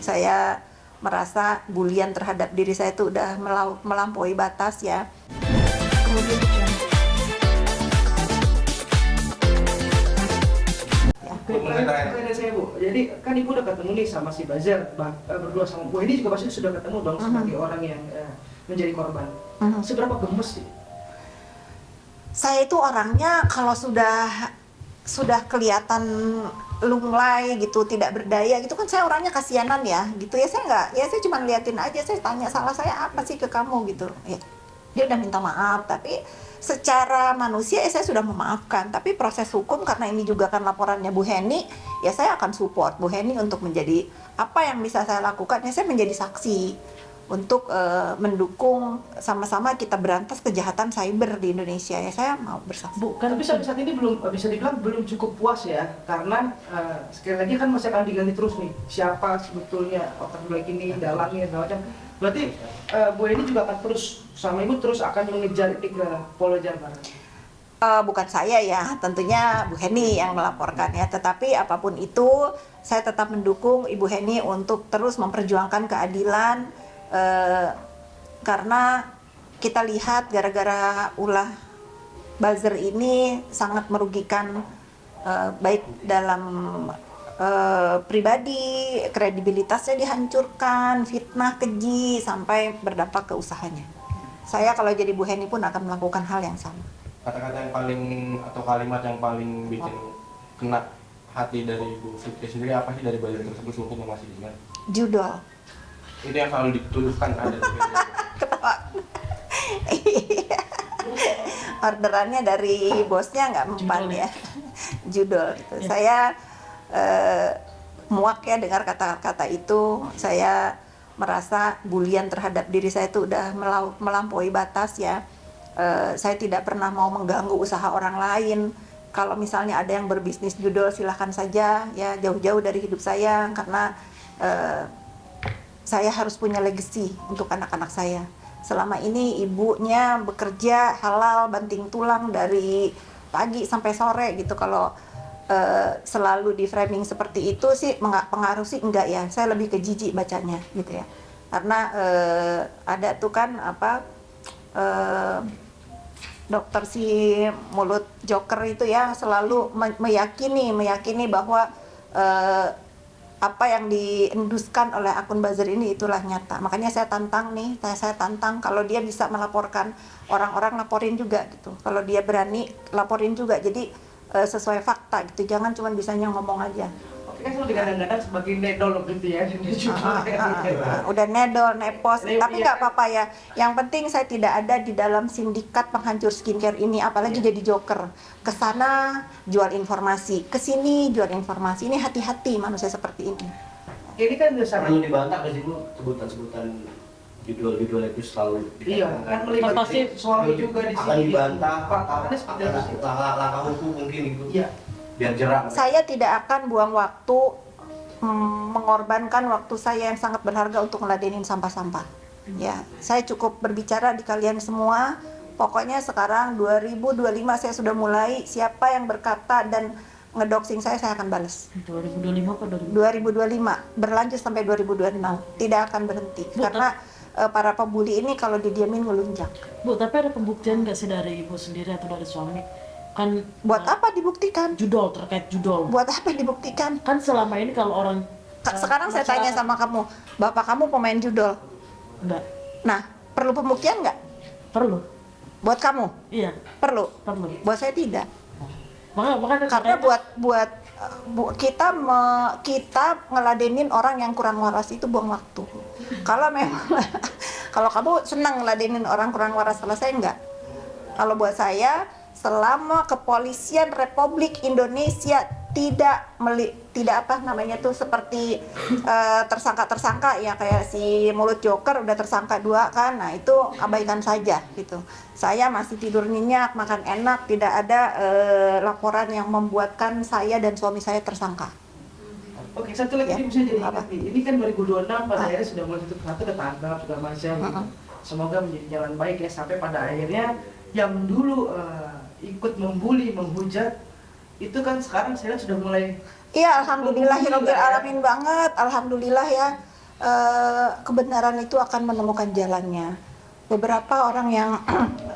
Saya merasa bulian terhadap diri saya itu udah melampaui batas ya. Pertanyaan saya Bu, jadi kan Ibu udah ketemu nih sama si Bazar, berdua sama Bu ini juga pasti sudah ketemu dong sebagai orang yang menjadi korban. Seberapa gemes sih? Saya itu orangnya kalau sudah kelihatan lunglai gitu, tidak berdaya gitu kan, saya orangnya kasihanan ya gitu ya. Saya cuma liatin aja, saya tanya salah saya apa sih ke kamu gitu ya. Dia udah minta maaf, tapi secara manusia saya sudah memaafkan. Tapi proses hukum, karena ini juga kan laporannya Bu Heni, ya saya akan support Bu Heni untuk menjadi apa yang bisa saya lakukan ya, saya menjadi saksi untuk mendukung sama-sama kita berantas kejahatan cyber di Indonesia ya. Saya mau bersaksi. Bu, kan tapi sampai saat ini belum bisa dibilang belum cukup puas ya, karena sekali lagi kan masih akan digali terus nih siapa sebetulnya otak black ini, dalangnya segala macam. Berarti Bu ini juga akan terus sama Ibu terus akan mengejar ini ke Polda Jabar. Bukan saya ya, tentunya Bu Heni yang melaporkan ya. Tetapi apapun itu, saya tetap mendukung Ibu Heni untuk terus memperjuangkan keadilan. Karena kita lihat gara-gara ulah buzzer ini sangat merugikan baik dalam pribadi, kredibilitasnya dihancurkan, fitnah, keji, sampai berdampak ke usahanya. Saya kalau jadi Bu Heni pun akan melakukan hal yang sama. Kata-kata yang paling atau kalimat yang paling bikin kena hati dari Bu Fikri sendiri apa sih dari buzzer tersebut, mungkin yang masih ingat? Judul. Itu yang selalu dituduhkan ada di Ketawa. Orderannya dari bosnya nggak mempan ya. Judul gitu. Saya muak ya dengar kata-kata itu. Saya merasa bulian terhadap diri saya itu udah melampaui batas ya. Saya tidak pernah mau mengganggu usaha orang lain. Kalau misalnya ada yang berbisnis judul, silahkan saja ya, jauh-jauh dari hidup saya, karena saya harus punya legacy untuk anak-anak saya. Selama ini ibunya bekerja halal banting tulang dari pagi sampai sore gitu. Kalau selalu di framing seperti itu sih pengaruh sih enggak ya. Saya lebih ke jijik bacanya gitu ya. Karena ada tuh kan dokter si mulut joker itu ya selalu meyakini bahwa apa yang dienduskan oleh akun buzzer ini itulah nyata. Makanya saya tantang nih, saya tantang kalau dia bisa melaporkan, orang-orang laporin juga gitu. Kalau dia berani laporin juga, jadi sesuai fakta gitu. Jangan cuma bisanya ngomong aja. Oke, kan selalu digadang-gadang sebagai nedol gitu ya. Udah nedol, nepos, tapi nggak apa-apa ya. Yang penting saya tidak ada di dalam sindikat penghancur skincare ini, apalagi jadi joker. Kesana jual informasi, kesini jual informasi. Ini hati-hati manusia seperti ini. Ini kan sama. Perlu dibantah ke situ sebutan-sebutan judul-judul itu selalu Iya, kan melibatkan suami juga di sini. akan dibantah. Fakta-faktanya seperti apa sih? Langkah hukum mungkin gitu. Iya. Biar jerak. Saya tidak akan buang waktu mengorbankan waktu saya yang sangat berharga untuk ngeladenin sampah-sampah. Ya, saya cukup berbicara di kalian semua. Pokoknya sekarang 2025 saya sudah mulai, siapa yang berkata dan ngedoxing saya akan balas. 2025 apa 2025 berlanjut sampai 2026, tidak akan berhenti. Karena para pembuli ini kalau didiamin ngelunjak. Bu, tapi ada pembuktian nggak sih dari ibu sendiri atau dari suami? Kan Buat apa dibuktikan? judul, terkait judul. Buat apa dibuktikan? Kan selama ini kalau orang Sekarang saya tanya sama kamu, bapak kamu pemain judol. enggak Nah, perlu pembuktian nggak? perlu. Buat kamu? Iya, Perlu. perlu. Buat saya tidak. Makanya Karena buat kita ngeladenin orang yang kurang waras itu buang waktu. Kalau memang kalau kamu senang ngeladenin orang kurang waras, kalau saya enggak. Kalau buat saya, selama kepolisian Republik Indonesia tidak apa namanya tuh seperti tersangka ya, kayak si mulut joker udah tersangka 2 kan, nah itu abaikan saja gitu. Saya masih tidur nyenyak, makan enak, tidak ada laporan yang membuatkan saya dan suami saya tersangka. Oke, satu lagi Ya, bisa jadi apa? ingat nih. Ini kan 2026 pada akhirnya sudah mulai tutup satu udah tanggal sudah macam gitu. Semoga menjadi jalan baik ya, sampai pada akhirnya yang dulu ikut membuli, menghujat itu kan sekarang saya lihat sudah mulai. Iya, alhamdulillahirabbil alamin banget. Alhamdulillah ya. kebenaran itu akan menemukan jalannya. Beberapa orang yang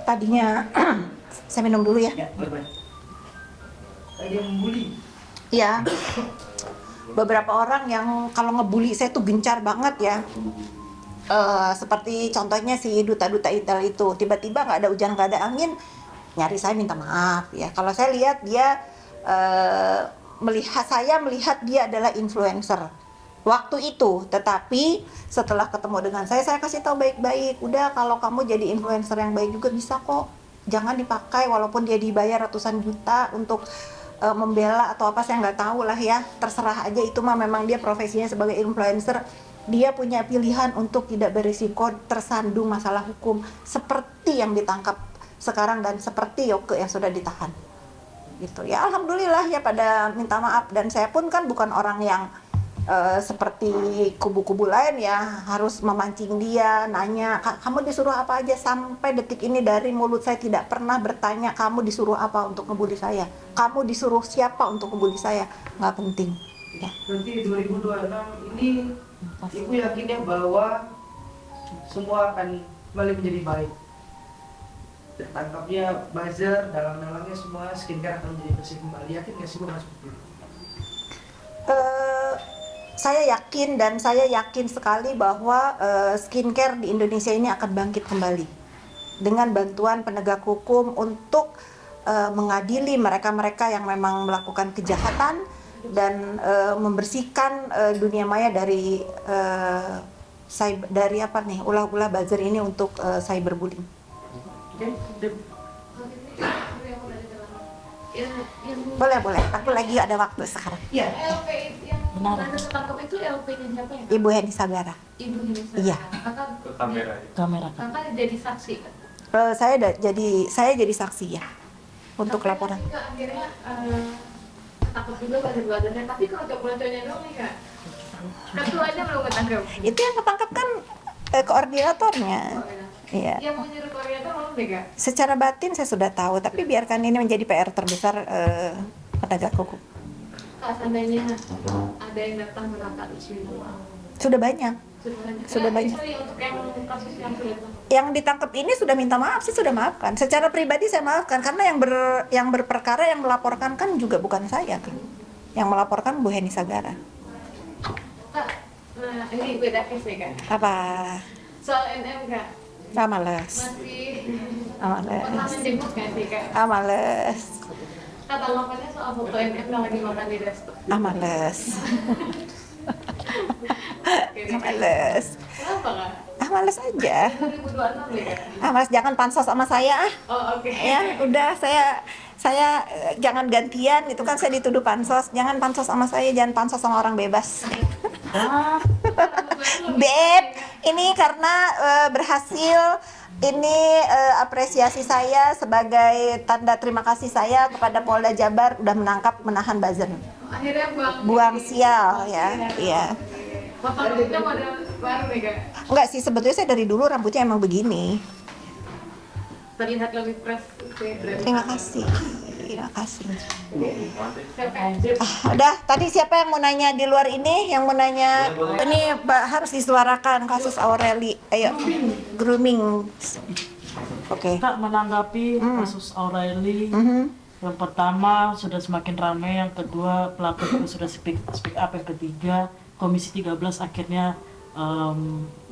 tadinya saya minum dulu ya. Ya, boleh. Tadi yang membuli. Ya, beberapa orang yang kalau ngebully saya tuh gencar banget ya. Seperti contohnya si duta-duta Intel itu, tiba-tiba nggak ada hujan nggak ada angin, nyari saya minta maaf ya. Kalau saya lihat dia melihat dia adalah influencer waktu itu, tetapi setelah ketemu dengan saya kasih tahu baik-baik, udah kalau kamu jadi influencer yang baik juga bisa kok, jangan dipakai walaupun dia dibayar ratusan juta untuk membela atau apa, saya nggak tahu lah ya, terserah aja, itu mah memang dia profesinya sebagai influencer, dia punya pilihan untuk tidak berisiko tersandung masalah hukum seperti yang ditangkap sekarang dan seperti Yoke yang sudah ditahan gitu ya. Alhamdulillah ya pada minta maaf, dan saya pun kan bukan orang yang seperti kubu-kubu lain ya, harus memancing dia, nanya kamu disuruh apa aja. Sampai detik ini dari mulut saya tidak pernah bertanya kamu disuruh apa untuk ngebully saya, kamu disuruh siapa untuk ngebully saya, nggak penting ya. Nanti 2026 ini Ibu yakin ya bahwa semua akan kembali menjadi baik. Tertangkapnya buzzer, dalang-dalangnya semua, skincare akan menjadi bersih kembali. Yakin nggak sih Bu Mas? Saya yakin, dan saya yakin sekali bahwa skincare di Indonesia ini akan bangkit kembali dengan bantuan penegak hukum untuk mengadili mereka-mereka yang memang melakukan kejahatan dan membersihkan dunia maya dari dari apa nih, ulah-ulah buzzer ini untuk cyberbullying. Boleh, aku lagi ada waktu sekarang. Iya. LP yang Benar. mana tertangkap itu LP-nya siapa ya? Ibu Heni Sagara. Ibu Indonesia. Iya. Kamera kan. Kakak jadi saksi kan? Saya jadi saksi ya untuk Sampai laporan. Kak akhirnya takut juga buzzer-buzzernya, tapi kalau cowok-cowoknya dong nih Kak, ketuanya belum ketangkep. Itu yang ketangkap kan koordinatornya. Iya. Yang mau nyuruh koordinator belum deh Kak? Secara batin saya sudah tahu, tapi biarkan ini menjadi PR terbesar penegak hukum. Kak, seandainya ada yang datang ke Kakak di sini, Sudah banyak. Sudah banyak. Sorry, untuk yang kasus yang sudah Yang ditangkap ini sudah minta maaf, sih sudah maafkan. Secara pribadi saya maafkan karena yang berperkara, yang melaporkan kan juga bukan saya kan. Yang melaporkan Bu Heni Sagara. Kak, nah ini beda case ya Kak. Apa? Soal NM Kak, Males. masih Males. pernah menjemput nggak sih Kak? Males. Kak, tanggapannya soal foto NM yang lagi makan di resto. Males. Males. Kenapa Kak? Males aja. 2026 deh Kak. Males, jangan pansos sama saya ah. Oh oke. Ya udah, saya jangan gantian, itu kan saya dituduh pansos. Jangan pansos sama saya, jangan pansos sama orang bebas. Beb, ini karena berhasil, ini apresiasi saya sebagai tanda terima kasih saya kepada Polda Jabar udah menahan buzzer. Akhirnya Buang sial ya. Iya. Foto rambutnya model baru nih Kak. Enggak sih, sebetulnya saya dari dulu rambutnya emang begini. Terlihat lebih fresh. Terima kasih. Terima kasih. Sampai Udah, tadi siapa yang mau nanya di luar ini? Yang mau nanya, ini harus disuarakan kasus Aureli. Ayo, grooming. Oke. Kak, menanggapi kasus Aureli, yang pertama sudah semakin ramai, yang kedua pelaku juga sudah speak up, yang ketiga Komisi 13 akhirnya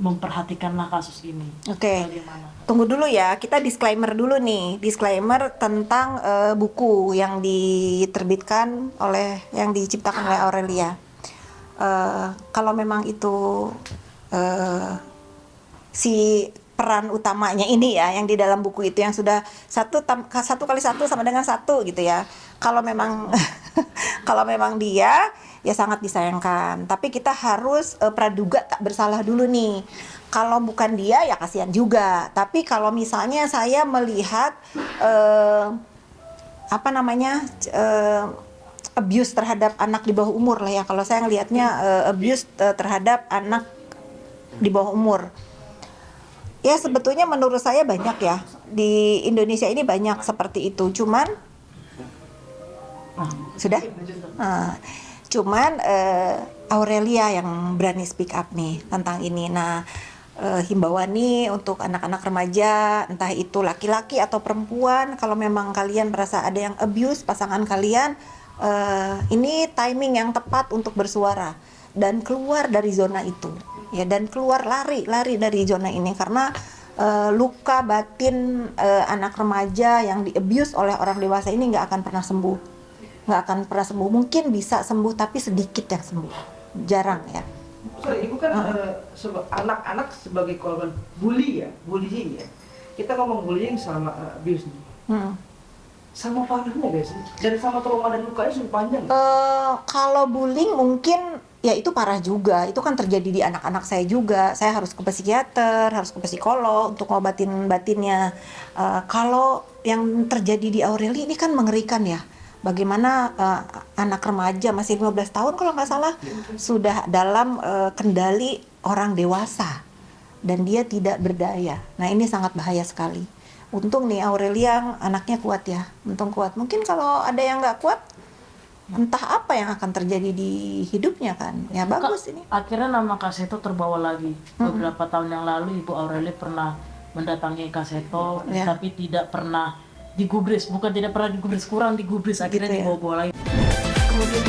memperhatikanlah kasus ini. Oke. Bagaimana? Tunggu dulu ya, kita disclaimer dulu nih. Disclaimer tentang buku yang diterbitkan yang diciptakan oleh Aurelia. Kalau memang itu si peran utamanya ini ya, yang di dalam buku itu yang sudah 1 kali 1 sama dengan 1 gitu ya. Kalau memang kalau memang dia, ya sangat disayangkan. Tapi kita harus praduga tak bersalah dulu nih. Kalau bukan dia ya kasihan juga. Tapi kalau misalnya saya melihat abuse terhadap anak di bawah umur lah ya. Kalau saya ngelihatnya abuse terhadap anak di bawah umur. Ya sebetulnya menurut saya banyak ya. Di Indonesia ini banyak seperti itu. Cuman sudah? Cuman Aurelia yang berani speak up nih tentang ini. Nah, himbauan nih untuk anak-anak remaja, entah itu laki-laki atau perempuan, kalau memang kalian merasa ada yang abuse pasangan kalian, ini timing yang tepat untuk bersuara dan keluar dari zona itu, ya, dan keluar lari dari zona ini, karena luka batin anak remaja yang di abuse oleh orang dewasa ini nggak akan pernah sembuh. Mungkin bisa sembuh tapi sedikit yang sembuh, jarang ya. Sorry, Ibu kan anak-anak sebagai korban bullying ya. Kita ngomong bullying sama abuse nih. Sama parahnya guys, dari sama trauma dan lukanya sudah panjang. Kalau bullying mungkin ya itu parah juga. Itu kan terjadi di anak-anak saya juga. Saya harus ke psikiater, harus ke psikolog untuk ngobatin batinnya. Kalau yang terjadi di Aurelia ini kan mengerikan ya. Bagaimana anak remaja masih 15 tahun kalau nggak salah sudah dalam kendali orang dewasa dan dia tidak berdaya. Nah, ini sangat bahaya sekali. Untung nih Aurelia anaknya kuat ya, untung kuat. Mungkin kalau ada yang nggak kuat, entah apa yang akan terjadi di hidupnya kan. Ya bagus ini. Akhirnya nama Kak Seto terbawa lagi. Beberapa tahun yang lalu Ibu Aurelia pernah mendatangi Kak Seto, Ya. tapi tidak pernah digubris. Bukan tidak pernah digubris, kurang digubris. Akhirnya Gitu ya. dibawa-bawa lagi. Kemudian